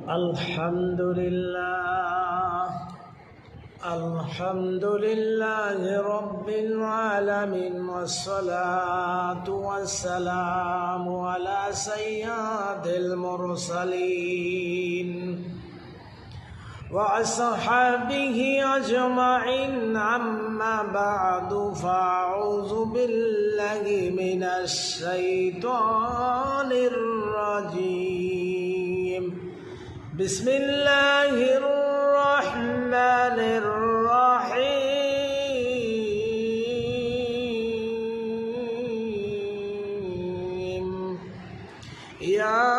الحمد لله رب العالمين، والصلاة والسلام على سيد المرسلين وأصحابه أجمعين. أما بعد، فأعوذ بالله من الشيطان الرجيم. بسم الله الرحمن الرحيم. يا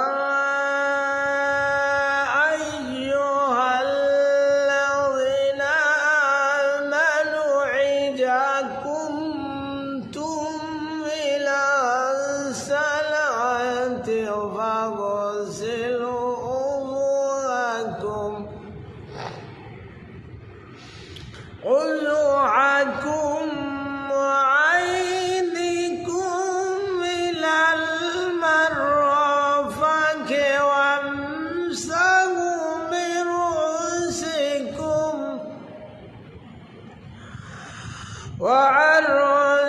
أيها الذين آمنوا إذا قمتم إلى الصلاة فاغسلوا وجوهكم وأيديكم إلى المرافق وامسحوا برؤوسكم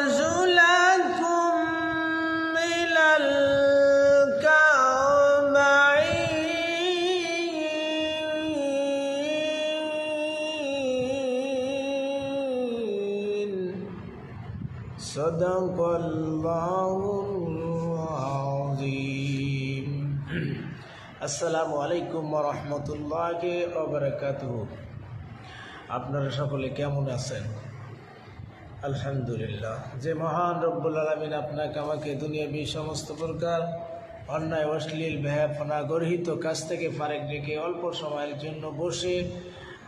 وأرجلكم إلى الكعبين. صدق الله العظيم. আসসালামু আলাইকুম ওয়া রাহমাতুল্লাহি ওয়া বারাকাতুহু। আপনারা সকলে কেমন আছেন? আলহামদুলিল্লাহ। যে মহান রব্বুল আলামিন আপনাকে আমাকে দুনিয়াবি সমস্ত প্রকার অন্যায়, অশ্লীল, বেহায়াপনা, গর্হিত কাজ থেকে ফারেক রেখে অল্প সময়ের জন্য বসে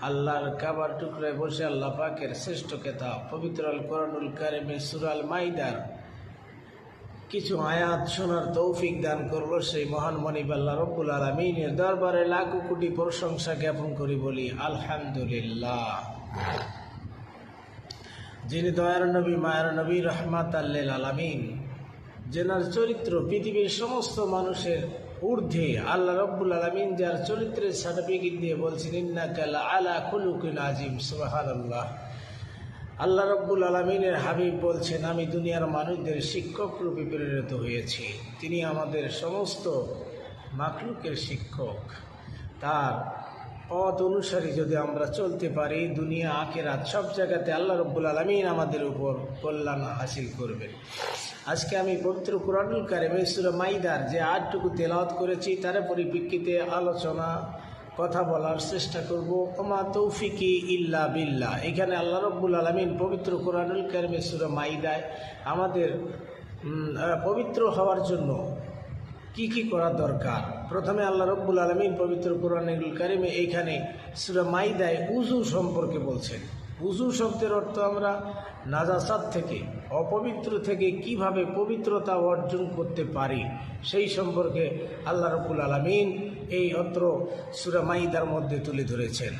আল্লাহর কাবার টুকরায় বসে আল্লাহ পাকের শ্রেষ্ঠ কিতাব পবিত্র আল কোরআনুল কারিমের সূরা আল মাইদার কিছু আয়াত শোনার তৌফিক দান করলো সেই মহান মনিব আল্লাহ রব্বুল আলামিনের দরবারে লাখো কোটি প্রশংসা জ্ঞাপন করি, বলি আলহামদুলিল্লাহ। যিনি দয়ার নবী, মায়ের নবী, রহমাতাল লিল আলামিন, যেনার চরিত্র পৃথিবীর সমস্ত মানুষের ঊর্ধ্বে, আল্লাহ রব্বুল আলামিন যার চরিত্রের সার্টিফিকেট দিয়ে বলছেন ইন্নাকা লাআলা খুলুকিন আযীম। সুবহানাল্লাহ। আল্লাহ রব্বুল আলামিনের হাবিব বলছেন, আমি দুনিয়ার মানুষদের শিক্ষক রূপে প্রেরিত হয়েছি। তিনি আমাদের সমস্ত মাখলুকের শিক্ষক। তার পথ অনুসারী যদি আমরা চলতে পারি, দুনিয়া আখিরাত সব জায়গাতে আল্লাহ রব্বুল আলামিন আমাদের উপর কল্যাণ হাসিল করবে। আজকে আমি পবিত্র কোরআনুল কারিমের সূরা মাইদার যে আয়াতটুকু তেলাওয়াত করেছি তার পরিপ্রেক্ষিতে আলোচনা কথা বলার চেষ্টা করব। ওমা তৌফিকি ইল্লা বিল্লাহ। এখানে আল্লাহ রব্বুল আলামিন পবিত্র কোরআনুল কারিমের সূরা মাইদায় আমাদের পবিত্র হওয়ার জন্য কি কি করা দরকার। প্রথমে আল্লাহ রব্বুল আলামিন পবিত্র কোরআনুল কারিমে এইখানে সূরা মাইদায় উযু সম্পর্কে বলছেন। উযু শব্দের অর্থ আমরা নাজাসাত থেকে, অপবিত্র থেকে কিভাবে পবিত্রতা অর্জন করতে পারি সেই সম্পর্কে আল্লাহ রব্বুল আলামিন এই অত্র সূরা মাইদার মধ্যে তুলে ধরেছেন।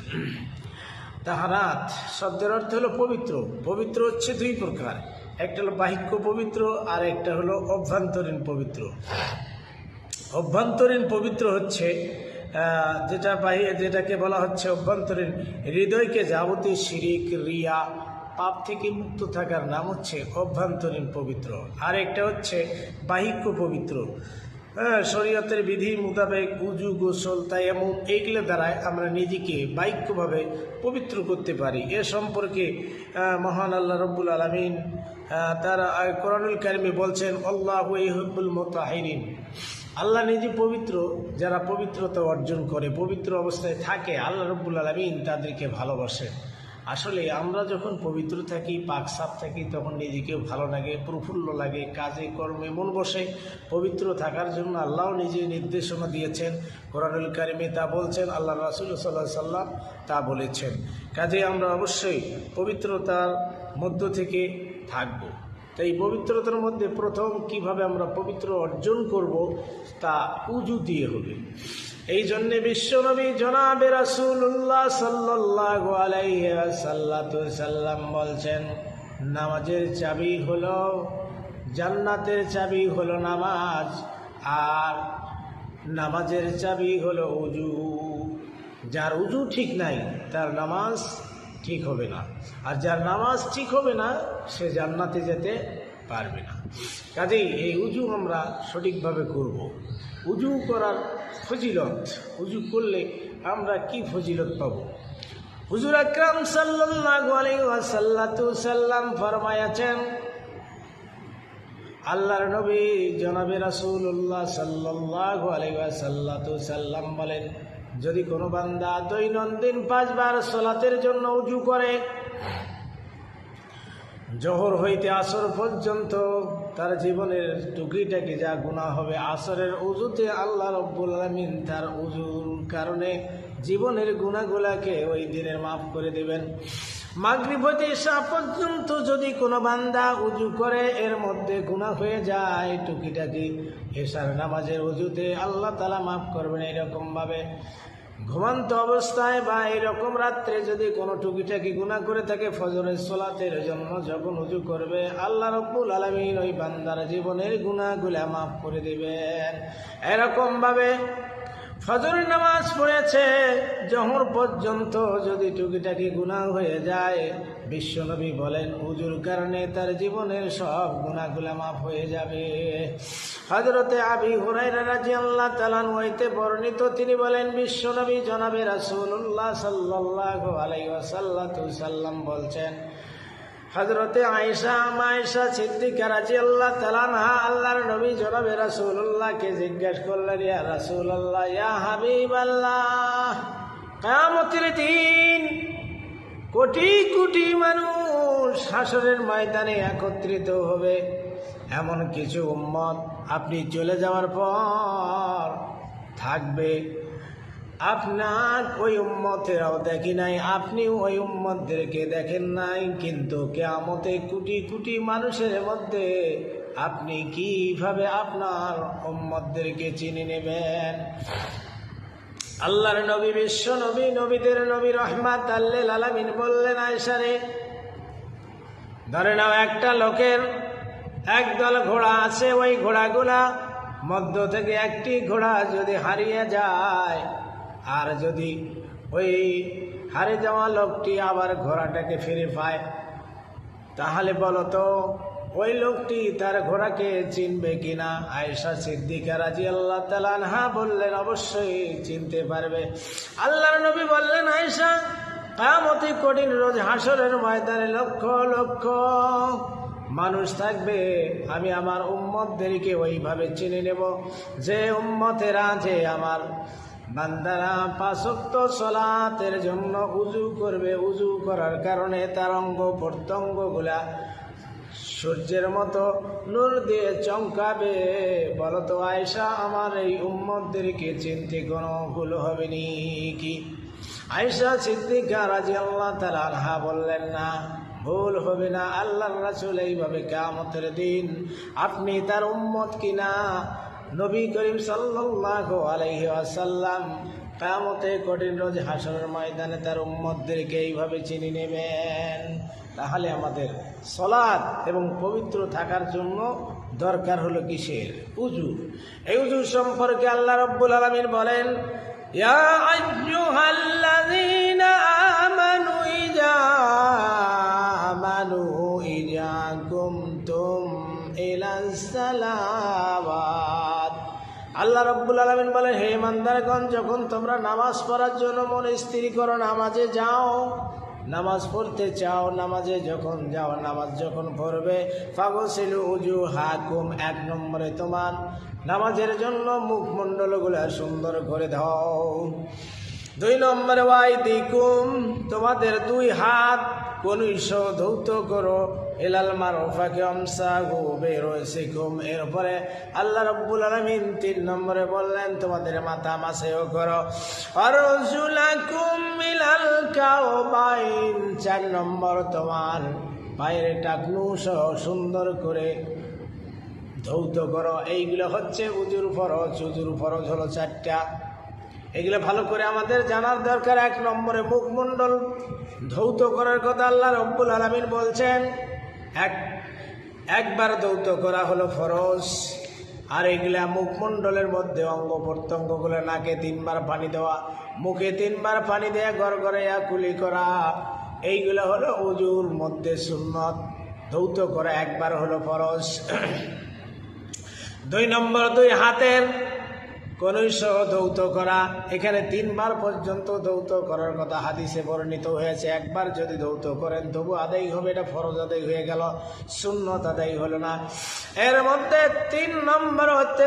তাহারাত শব্দের অর্থ হলো পবিত্র। পবিত্র হচ্ছে দুই প্রকার, একটা হলো বাহিক্য পবিত্র আর একটা হলো অভ্যন্তরীণ পবিত্র। অভ্যন্তরীণ পবিত্র হচ্ছে যেটাকে বলা হচ্ছে অভ্যন্তরীণ, হৃদয়কে যাবতীয় শিরিক, রিয়া, পাপ থেকে মুক্ত থাকার নাম হচ্ছে অভ্যন্তরীণ পবিত্র। আর একটা হচ্ছে বাহিক্য পবিত্র। শরীয়তের বিধি মোতাবেক উজু, গোসল, তায়াম্মুম এইগুলো দ্বারাই আমরা নিজেকে বাহিক্যভাবে পবিত্র করতে পারি। এ সম্পর্কে মহান আল্লাহ রব্বুল আলামিন তারা কোরআনুল কারিমে বলছেন, আল্লাহু ইউহিব্বুল মুতাহহিরিন। আল্লাহ নিজে পবিত্র, যারা পবিত্রতা অর্জন করে, পবিত্র অবস্থায় থাকে, আল্লাহ রব্বুল আলামিন তাদেরকে ভালোবাসেন। আসলে আমরা যখন পবিত্র থাকি, পাক সাফ থাকি, তখন নিজেকেও ভালো লাগে, প্রফুল্ল লাগে, কাজে কর্মে মন বসে। পবিত্র থাকার জন্য আল্লাহ নিজে নির্দেশনা দিয়েছেন কোরআনুল কারিমে, তা বলছেন, আল্লাহ রাসূল সাল্লাল্লাহু আলাইহি সাল্লাম তা বলেছেন। কাজে আমরা অবশ্যই পবিত্রতার মধ্য থেকে থাকব। তাই পবিত্রতার মধ্যে প্রথম কিভাবে আমরা পবিত্র অর্জন করব তা উযু দিয়ে হবে। এই জন্যে বিশ্বনবী জনাবে রাসূলুল্লাহ সাল্লাল্লাহু আলাইহি ওয়াসাল্লাম বলছেন, নামাজের চাবি হলো, জান্নাতের চাবি হলো নামাজ, আর নামাজের চাবি হলো উযু। যার উজু ঠিক নাই তার নামাজ ঠিক হবে না, আর যার নামাজ ঠিক হবে না সে জান্নাতে যেতে পারবে না। কাজেই এই উজু আমরা সঠিকভাবে করব। উজু করার ফজিলত, উজু করলে আমরা কি ফজিলত পাব? হুজুর আকরাম সাল্লাল্লাহু আলাইহি ওয়াসাল্লাম ফরমায়াছেন, আল্লাহর নবী জনাবে রাসূলুল্লাহ সাল্লাল্লাহু আলাইহি ওয়াসাল্লাম বলেন, যদি কোনো বান্দা দৈনন্দিন 5 বার সালাতের জন্য উজু করে, জোহর হইতে আসর পর্যন্ত তার জীবনের টুকিটাকি যা গুনাহ হবে, আসরের উজুতে আল্লাহ রাব্বুল আলামিন তার উজুর কারণে জীবনের গুনাহগুলাকে ওই দিনের মাফ করে দেবেন। মাগরিব হইতে ইশা পর্যন্ত যদি কোনো বান্দা উজু করে, এর মধ্যে গুনাহ হয়ে যায় টুকিটাকি, ইশার নামাজের উজুতে আল্লাহ তাআলা মাফ করবেন। এরকমভাবে ঘুমান্ত অবস্থায় বা এরকম রাত্রে যদি কোনো টুকিটাকি গুনাহ করে থাকে, ফজরের সালাতের জন্য যখন উজু করবে, আল্লাহ রাব্বুল আলামিন ওই বান্দার জীবনের গুনাহগুলা মাফ করে দিবেন। এরকমভাবে ফজরের নামাজ পড়েছে, জোহর পর্যন্ত যদি টুকিটাকি গুনাহ হয়ে যায়, বিশ্বনবী বলেন উজুর কারণে তার জীবনের সব গুনাহগুলা মাফ হয়ে যাবে। হযরতে আবী হুরায়রা রাদিয়াল্লাহু তাআলা হইতে বর্ণিত, তিনি বলেন, বিশ্বনবী জনাবে রাসূলুল্লাহ সাল্লাল্লাহু আলাইহি ওয়াসাল্লাম বলছেন, হযরতে আয়েশা সিদ্দিকা রাদিয়াল্লাহু তাআলা আনহা আল্লাহর নবী জনাবে রাসূলুল্লাহকে জিজ্ঞেস করলেন, ইয়া রাসূলুল্লাহ, ইয়া হাবিবাল্লাহ, কিয়ামতের দিন কোটি কোটি মানুষ হাসরের ময়দানে একত্রিত হবে, এমন কিছু উম্মত আপনি চলে যাওয়ার পর থাকবে, আপনার ওই উম্মতেরাও দেখি নাই, আপনি ওই উম্মতদেরকে দেখেন নাই, কিন্তু কিয়ামতে কোটি কোটি মানুষের মধ্যে আপনি কিভাবে আপনার উম্মতদেরকে চিনে নেবেন? আল্লাহর নবী, বিশ্ব নবী, নবীদের নবী, রাহমাতাল লিল আলামিন বললেন, আয়েশা রে, ধরে নাও একটা লোকের একদল ঘোড়া আছে, ওই ঘোড়াগুলা মধ্য থেকে একটি ঘোড়া যদি হারিয়ে যায়, আর যদি ওই হারিয়ে যাওয়া লোকটি আবার ঘোড়াটাকে ফিরে পায়, তাহলে বলো তো ওই লোকটি তার ঘোড়াকে চিনবে কিনা? আয়েশা সিদ্দিকা রাদিয়াল্লাহু তাআলা আনহা বললেন, অবশ্যই চিনতে পারবে। আল্লাহর নবী বললেন, আয়েশা, কিয়ামতের কঠিন রোজ হাসরের ময়দানে লক্ষ লক্ষ মানুষ থাকবে, আমি আমার উম্মতদেরকে ওইভাবে চিনে নেব যে উম্মতেরা, যে আমার বান্দারা 5 ওয়াক্ত সালাতের জন্য উজু করবে, উজু করার কারণে তার অঙ্গ প্রত্যঙ্গগুলা সূর্যের মতো নূর দিয়ে চমকাবে। বলতো আয়েশা, আমার এই উম্মতদেরকে চিনতে কোনো ভুল হবে নি কি? আয়েশা সিদ্দিকা রাদিয়াল্লাহু তাআলা আনহা বললেন, না, ভুল হবে না। আল্লাহর রাসূল এইভাবে কিয়ামতের দিন আপনি তার উম্মত কিনা, নবী করিম সাল্লাল্লাহু আলাইহি ওয়াসাল্লাম কিয়ামতে কঠিন রোজ হাসরের ময়দানে তার উম্মতদেরকে এইভাবে চিনে নেবেন। তাহলে আমাদের সালাত এবং পবিত্র থাকার জন্য দরকার হলো কিসের? উজু। এই উজু সম্পর্কে আল্লাহ রাব্বুল আলামিন বলেন, ইয়া আইয়ুহাল্লাযীনা আমানু ইযা কুমতুম ইলাস সালাওয়াত। আল্লাহ রাব্বুল আলামিন বলেন, হে ইমানদারগণ, যখন তোমরা নামাজ পড়ার জন্য মন স্থির করো, নামাজে যাও, নামাজ পড়তে চাও, নামাজে যখন যাও, নামাজ যখন পড়বে, ফাগসিলু উজুহাকুম, 1 নম্বরে তোমার নামাজের জন্য মুখমণ্ডলগুলো সুন্দর করে দাও। 2 নম্বরে ওয়াইদিকুম, তোমাদের 2 হাত কনুইশ ধৌত করো, ইলাল মারফাকি আমসাহু বিরুসিকুম। এরপরে আল্লাহ রাব্বুল আলামিন 3 নম্বরে বললেন, তোমাদের মাথা মাসেও করো, আরজুলাকুম ইলাল কাওবাইন। 4 নম্বর, তোমার পায়ের টাকনু সহ সুন্দর করে ধৌত করো। এইগুলো হচ্ছে উজুর ফরজ। উজুর ফরজ হলো 4টা। এগুলো ভালো করে আমাদের জানার দরকার। 1 নম্বরে মুখমণ্ডল ধৌত করার কথা আল্লাহ রাব্বুল আলামিন বলছেন, একবার ধৌত করা হলো ফরজ, আর এগুলা মুখমণ্ডলের মধ্যে অঙ্গ প্রত্যঙ্গগুলো, নাকে 3 বার পানি দেওয়া, মুখে 3 বার পানি দেয়া, গড়গড়াইয়া কুলি করা, এইগুলো হলো উজুর মধ্যে সুন্নত। ধৌত করা 1 বার হলো ফরজ। 2 নম্বর 2 হাতের কনুই সহ ধৌত করা। এখানে 3 বার পর্যন্ত ধৌত করার কথা হাদিসে বর্ণিত হয়েছে। 1 বার যদি ধৌত করেন তবু আদায় হবে, এটা ফরজ আদায় হয়ে গেল, সুন্নত আদায় হলো না। এর মধ্যে 3 নম্বর হচ্ছে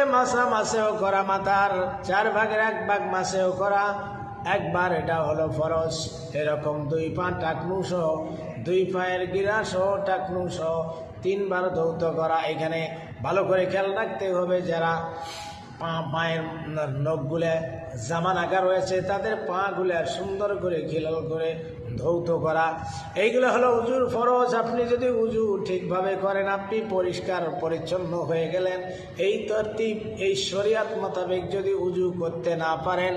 মাসেও করা, মাথার 4 ভাগের 1 ভাগ মাসেও করা, 1 বার, এটা হলো ফরজ। এরকম 2 পা টাকনু সহ, 2 পায়ের গিরা সহ, টাকনু সহ 3 বার ধৌত করা। এখানে ভালো করে খেয়াল রাখতে হবে, যারা পায়ের নখগুলো জামান আকার রয়েছে তাদের পাগুলা সুন্দর করে খেয়াল করে ধৌত করা। এইগুলো হলো উজুর ফরজ। আপনি যদি উজু ঠিকভাবে করেন, আপনি পরিষ্কার পরিচ্ছন্ন হয়ে গেলেন। এই তরতিব, এই শরিয়াত মোতাবেক যদি উজু করতে না পারেন,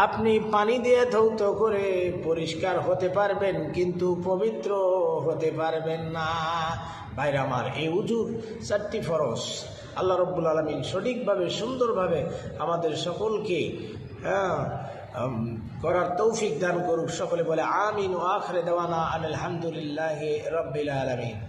আপনি পানি দিয়ে ধৌত করে পরিষ্কার হতে পারবেন, কিন্তু পবিত্র হতে পারবেন না। ভাইরা আমার, এই উজুর 4টি ফরজ। আল্লাহ রব্বুল আলামিন সঠিকভাবে সুন্দরভাবে আমাদের সকলকে করার তৌফিক দান করুক। সকলে বলে আমিন। ও আখির দাওয়ানা আলহামদুলিল্লাহি রাব্বিল আলামিন।